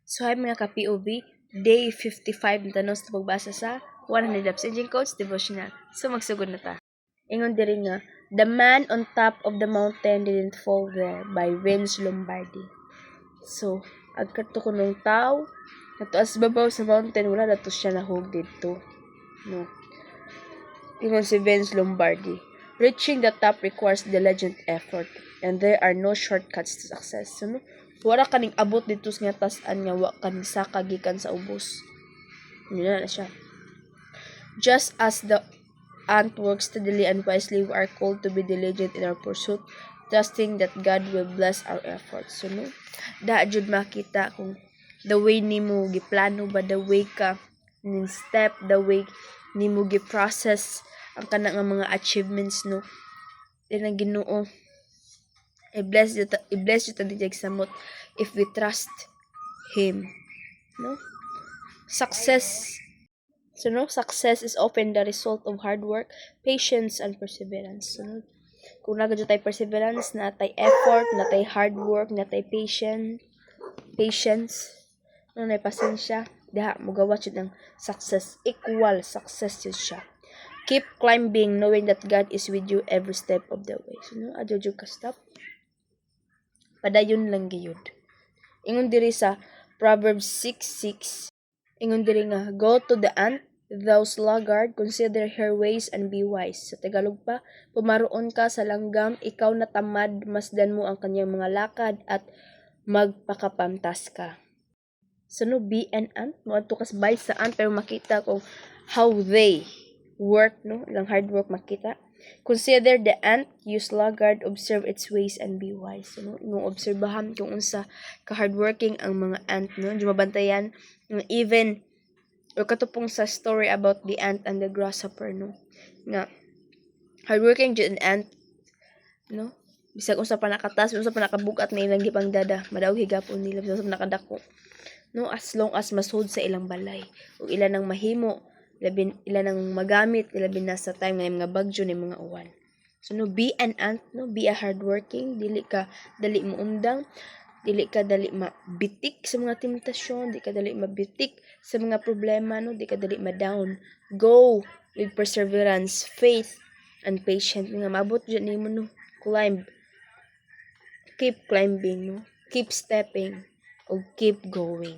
So, hi mga ka-POV, day 55 na tanong sa pagbasa sa 100 Laps Engine Coach Devotional. So, magsugod na ta. Ingon diri nga, The Man on Top of the Mountain Didn't Fall There by Vince Lombardi. So, agkato ko nung tao, natuas babaw sa mountain, wala na to siya nahog dito. No. Ingon si Vince Lombardi, reaching the top requires diligent effort, and there are no shortcuts to success. So, no? Wala kaning abot dito sa nga tasan nga wa kaning sakagikan sa ubos. Yun na siya. Just as the ant works steadily and wisely, we are called to be diligent in our pursuit, trusting that God will bless our efforts. So, no? Jud makita kung the way nimo giplano ba, the way ka ning step, the way nimo gi-process ang kana nga mga achievements, no? Dili na Ginoo i-bless you ta dijay samot if we trust Him, no? Success is often the result of hard work, patience, and perseverance. So, no? Kung nagad tay perseverance, natay effort, natay hard work, natay patience, no, natay pasensya, diha mogawa jud ang success, equal success jud siya. Keep climbing knowing that God is with you every step of the way. So, no, adyo jud ka stop. Padayon lang giyud. Ingon diri sa Proverbs 6:6. Ingon diri nga, go to the ant, thou sluggard, consider her ways and be wise. Sa Tagalog pa, pumaroon ka sa langgam, ikaw na tamad, masdan mo ang kanyang mga lakad at magpakapantas ka. So, no, be an ant. Moadto ka sabay sa ant pero makita kung how they work, no? Ilang hard work makita. Consider the ant, you sluggard, observe its ways and be wise. So, no? Nung obserbahan kung unsa ka-hardworking ang mga ant, no? Diyo mabantayan, even, o katupong sa story about the ant and the grasshopper, no? Nga, hardworking dyan ant, no? Bisag unsa pa nakatas, unsa pa nakabugat na ilang gipang dada, madaog higapon nila, bisag unsa pa nakadako. No, as long as masud sa ilang balay, ug ilan nang mahimo, ilan nang magamit, labi na sa time nga mga bagyo ni mga uwan. So, no, be an ant, no? Be a hardworking, dili ka dali mo undang, dili ka dali mabitik sa mga temptasyon, dili ka dali mabitik sa mga problema, no? Dili ka dali ma-down. Go with perseverance, faith, and patience. Nga mabot dyan nimo, no? Climb. Keep climbing, no? Keep stepping. O keep going.